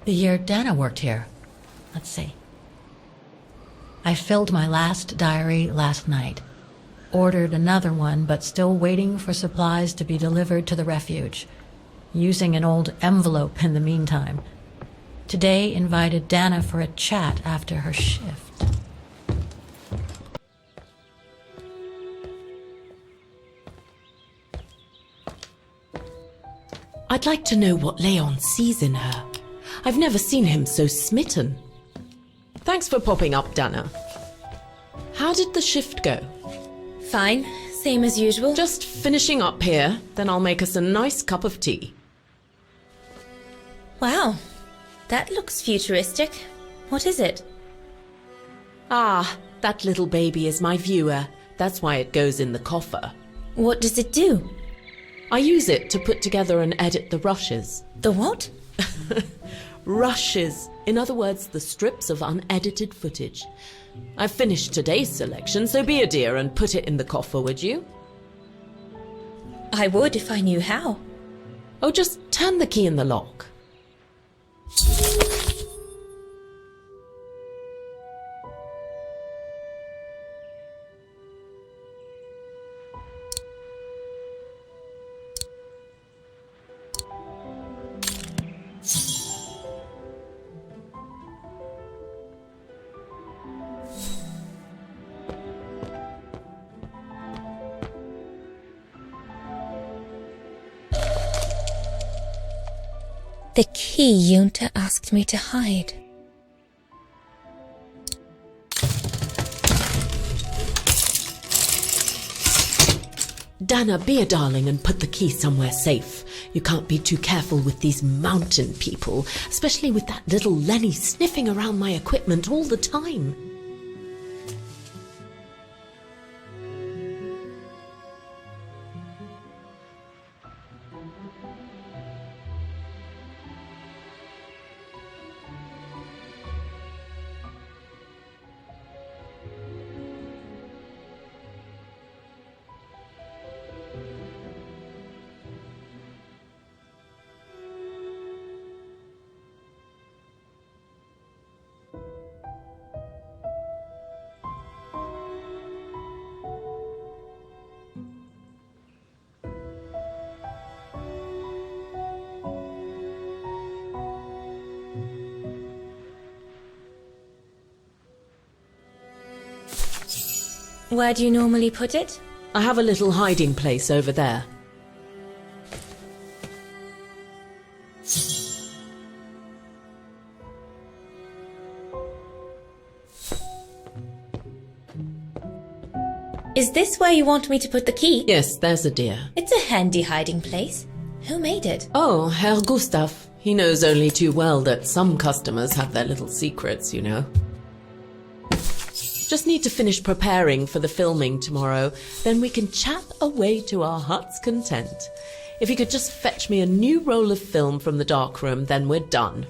The year Dana worked here. Let's see. I filled my last diary last night. Ordered another one, but still waiting for supplies to be delivered to the refuge. Using an old envelope in the meantime. Today invited Dana for a chat after her shift. I'd like to know what Leon sees in her. I've never seen him so smitten. Thanks for popping up, Dana. How did the shift go? Fine, same as usual. Just finishing up here, then I'll make us a nice cup of tea. Wow, that looks futuristic. What is it? Ah, that little baby is my viewer. That's why it goes in the coffer. What does it do? I use it to put together and edit the rushes. The what? Rushes. In other words, the strips of unedited footage. I've finished today's selection, so be a dear and put it in the coffer, would you? I would if I knew how. Oh, just turn the key in the lock. The key Yunta asked me to hide. Dana, be a darling and put the key somewhere safe. You can't be too careful with these mountain people, especially with that little Lenny sniffing around my equipment all the time. Where do you normally put it? I have a little hiding place over there. Is this where you want me to put the key? Yes, there's a dear. It's a handy hiding place. Who made it? Oh, Herr Gustav. He knows only too well that some customers have their little secrets, you know. Just need to finish preparing for the filming tomorrow, then we can chat away to our heart's content. If you could just fetch me a new roll of film from the darkroom, then we're done.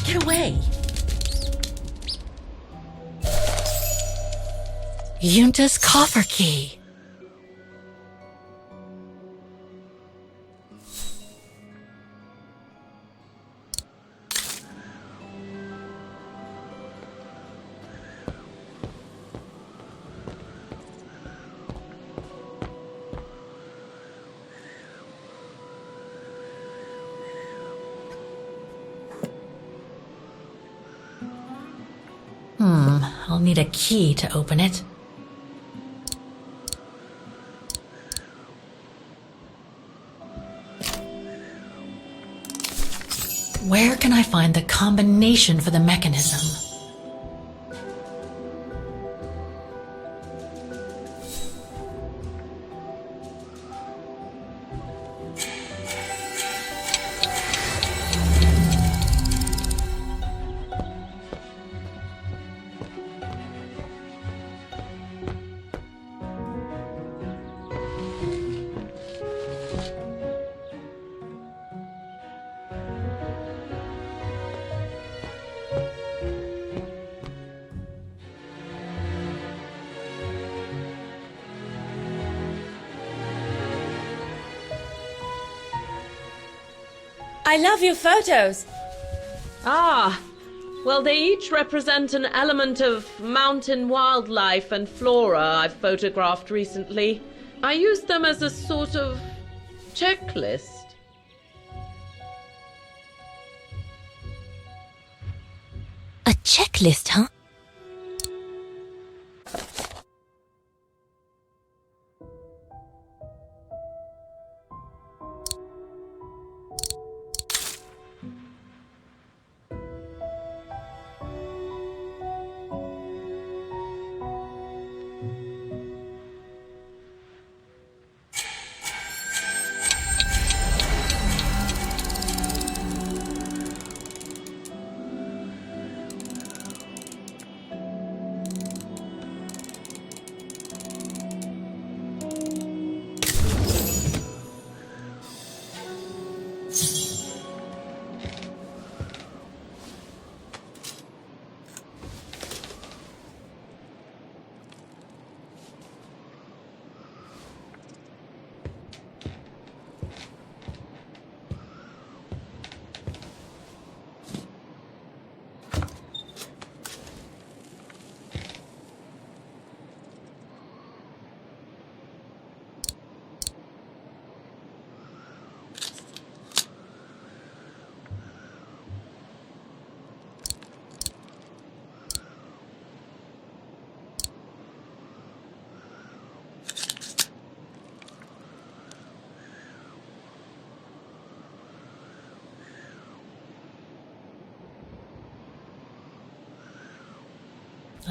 Get away! Yunta's coffer key. I'll need a key to open it. Where can I find the combination for the mechanism? I love your photos. Ah, well, they each represent an element of mountain wildlife and flora I've photographed recently. I used them as a sort of checklist. A checklist, huh?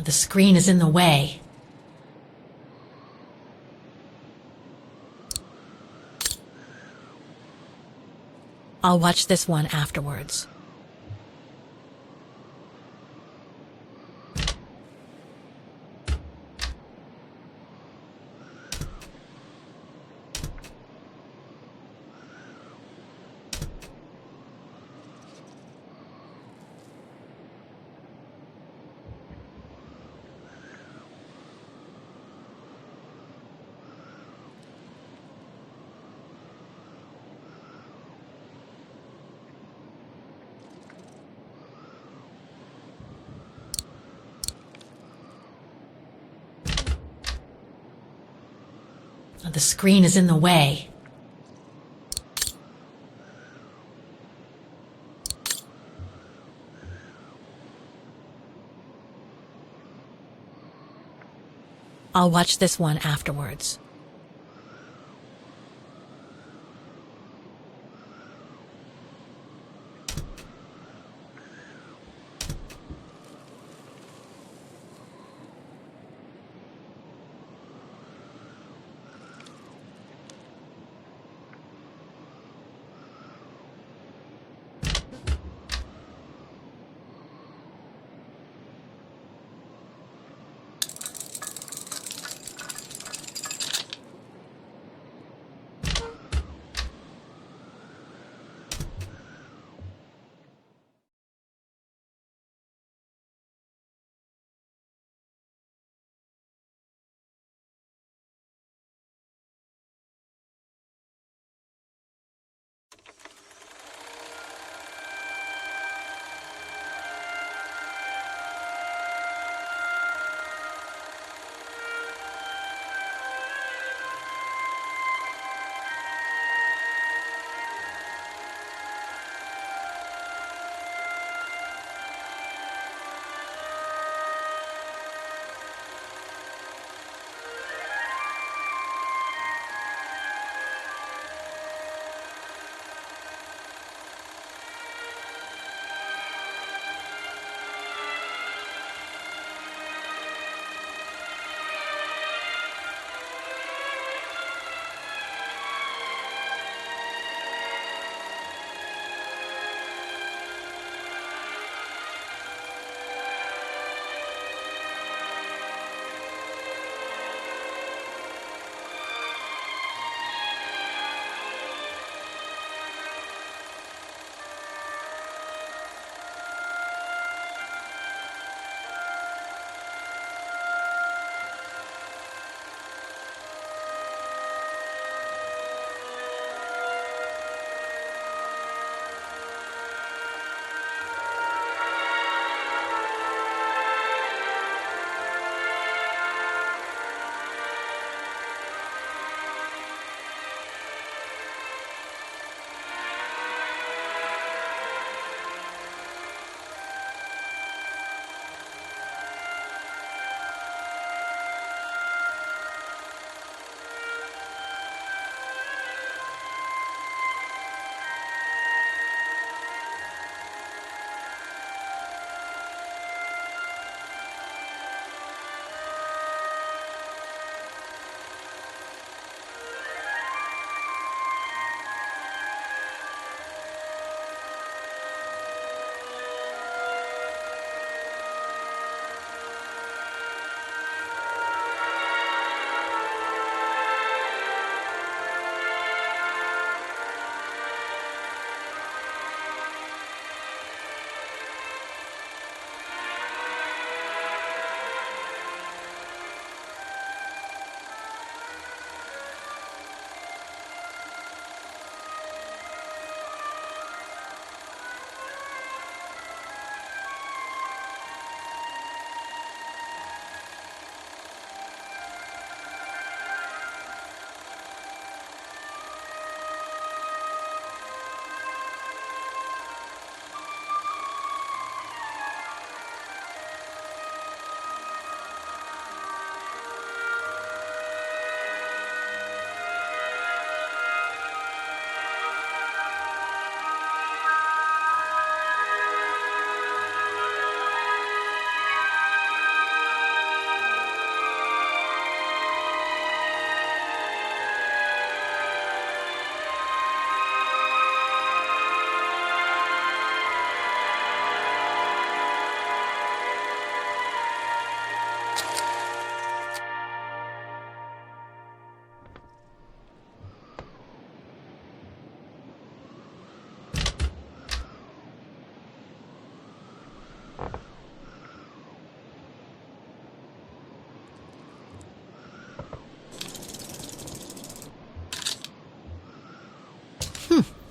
The screen is in the way. I'll watch this one afterwards. The screen is in the way. I'll watch this one afterwards.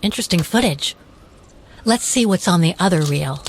Interesting footage. Let's see what's on the other reel.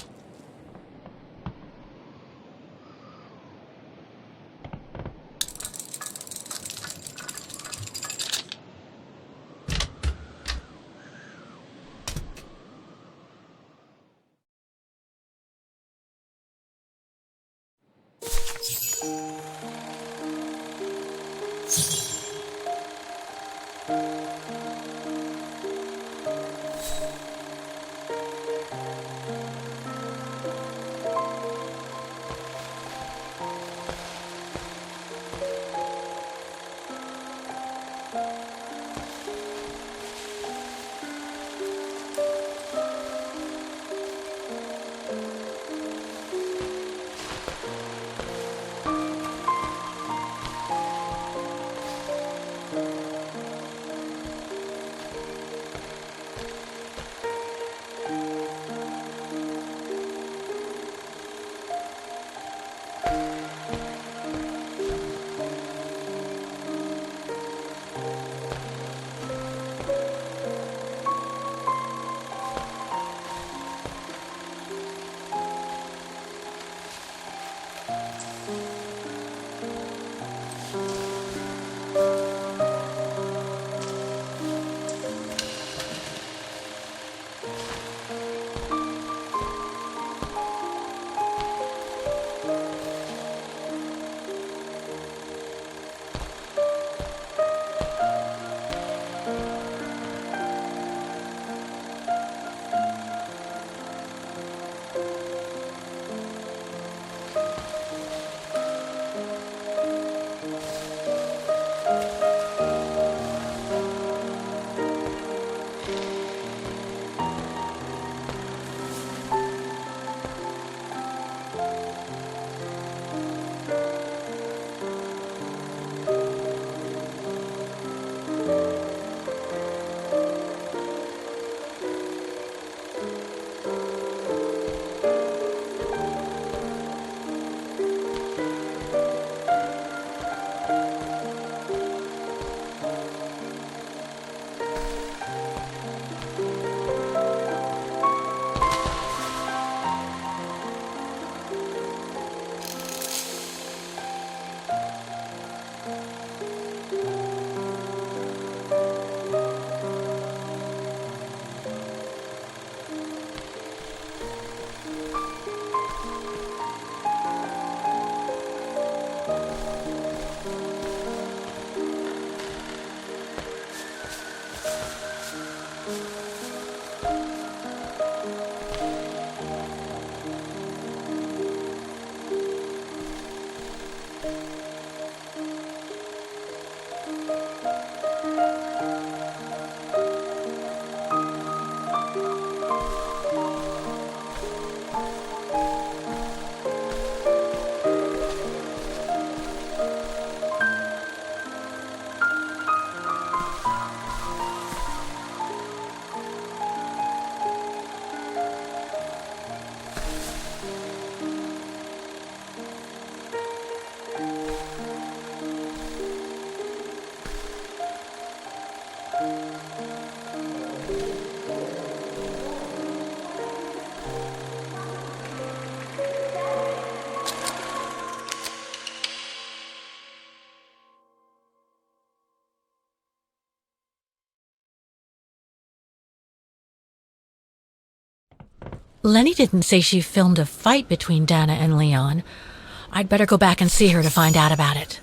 Lenny didn't say she filmed a fight between Dana and Leon. I'd better go back and see her to find out about it.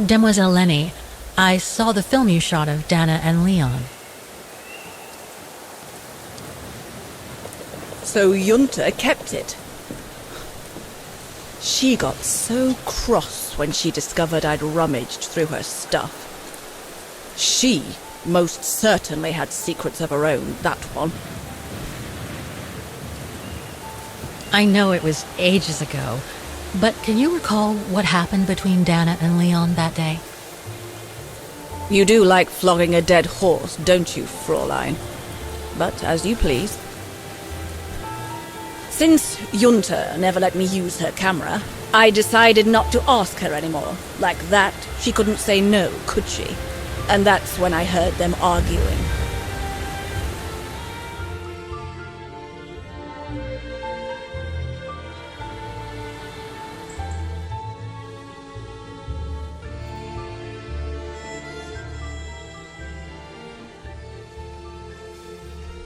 Demoiselle Lenny, I saw the film you shot of Dana and Leon. So Junta kept it. She got so cross when she discovered I'd rummaged through her stuff. She most certainly had secrets of her own, that one. I know it was ages ago, but can you recall what happened between Dana and Leon that day? You do like flogging a dead horse, don't you, Fräulein? But as you please. Since Junta never let me use her camera, I decided not to ask her anymore. Like that, she couldn't say no, could she? And that's when I heard them arguing.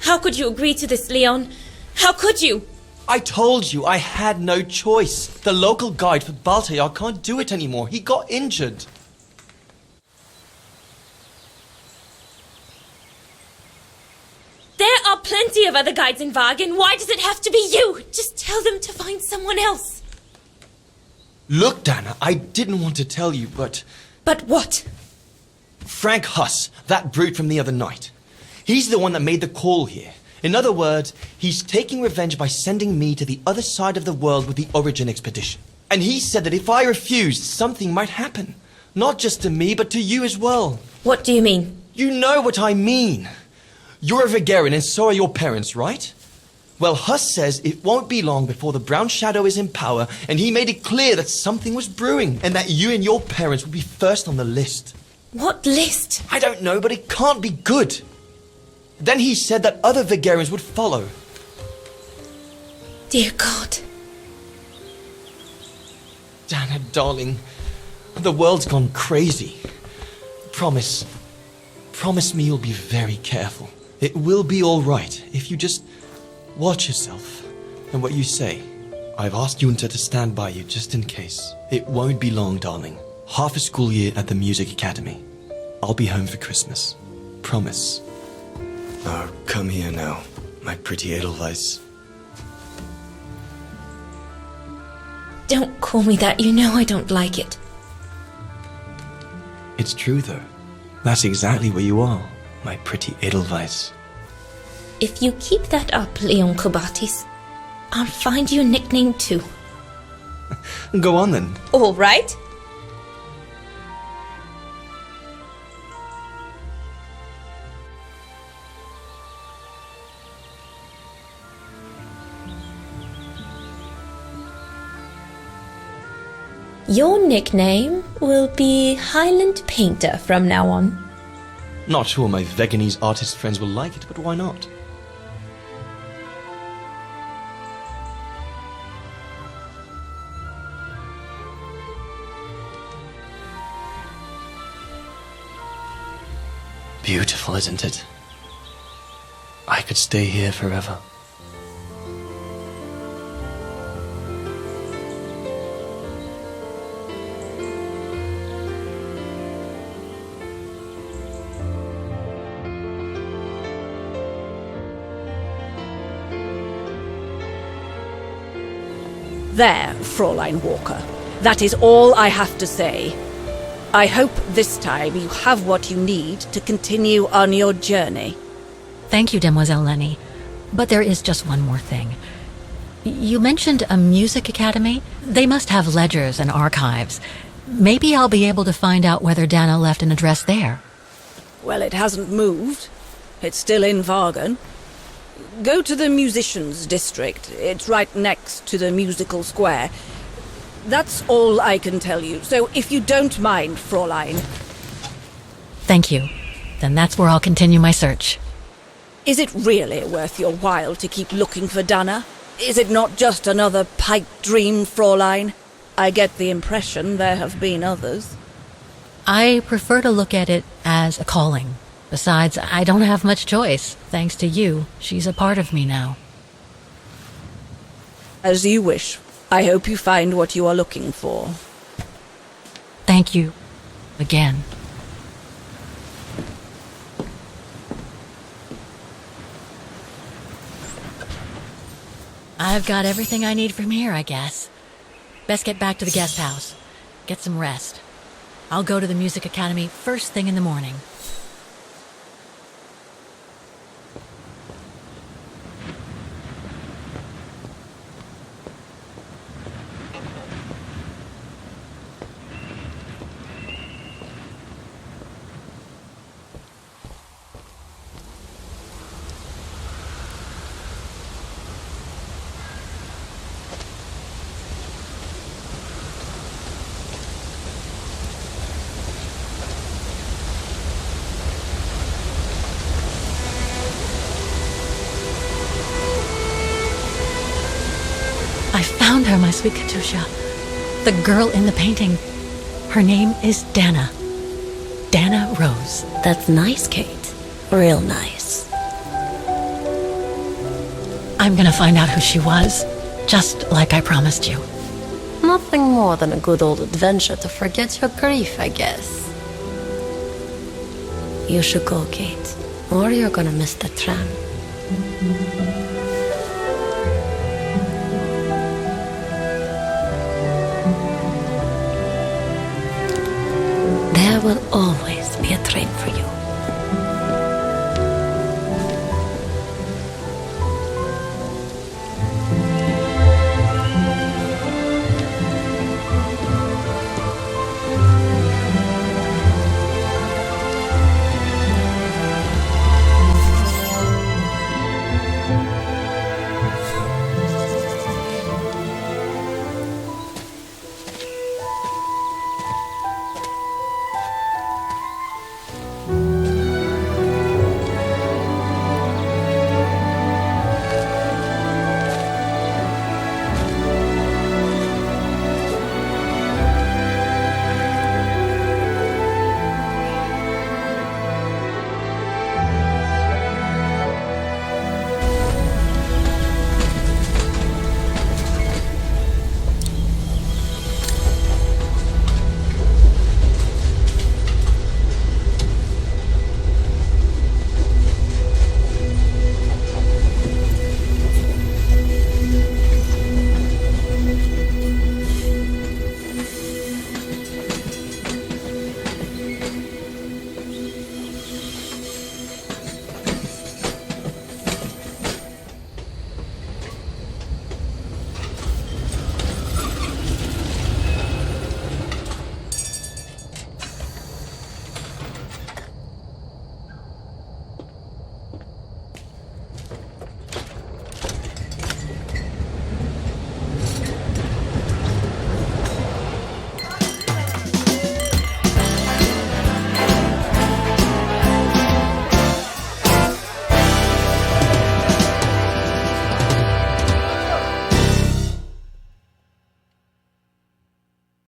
How could you agree to this, Leon? How could you? I told you I had no choice. The local guide for Baltayar can't do it anymore. He got injured. There are plenty of other guides in Wagen. Why does it have to be you? Just tell them to find someone else. Look, Dana, I didn't want to tell you, but... But what? Frank Huss, that brute from the other night. He's the one that made the call here. In other words, he's taking revenge by sending me to the other side of the world with the Origin expedition. And he said that if I refused, something might happen. Not just to me, but to you as well. What do you mean? You know what I mean. You're a Vegarian and so are your parents, right? Well, Huss says it won't be long before the Brown Shadow is in power, and he made it clear that something was brewing, and that you and your parents would be first on the list. What list? I don't know, but it can't be good. Then he said that other Vegarians would follow. Dear God. Dana, darling, the world's gone crazy. Promise me you'll be very careful. It will be all right if you just watch yourself and what you say. I've asked Junta to stand by you just in case. It won't be long, darling. Half a school year at the Music Academy. I'll be home for Christmas. Promise. Oh, come here now, my pretty 𝑬𝑚𝑯𝑰'𝑧. Don't call me that. You know I don't like it. It's true, though. That's exactly where you are, my pretty 𝑬𝑚𝑯𝑰'𝑧. If you keep that up, Leon Kobatis, I'll find you a nickname too. Go on, then. All right. Your nickname will be Highland Painter from now on. Not sure my Veganese artist friends will like it, but why not? Beautiful, isn't it? I could stay here forever. There, Fräulein Walker. That is all I have to say. I hope this time you have what you need to continue on your journey. Thank you, Demoiselle Lenny. But there is just one more thing. You mentioned a music academy? They must have ledgers and archives. Maybe I'll be able to find out whether Dana left an address there. Well, it hasn't moved. It's still in Wagen. Go to the musicians' district. It's right next to the musical square. That's all I can tell you. So if you don't mind, Fräulein. Thank you. Then that's where I'll continue my search. Is it really worth your while to keep looking for Dana? Is it not just another pipe dream, Fräulein? I get the impression there have been others. I prefer to look at it as a calling. Besides, I don't have much choice. Thanks to you, she's a part of me now. As you wish. I hope you find what you are looking for. Thank you. Again. I've got everything I need from here, I guess. Best get back to the guest house. Get some rest. I'll go to the music academy first thing in the morning. I found her, my sweet Katusha. The girl in the painting. Her name is Dana. Dana Rose. That's nice, Kate. Real nice. I'm gonna find out who she was, just like I promised you. Nothing more than a good old adventure to forget your grief, I guess. You should go, Kate, or you're gonna miss the tram.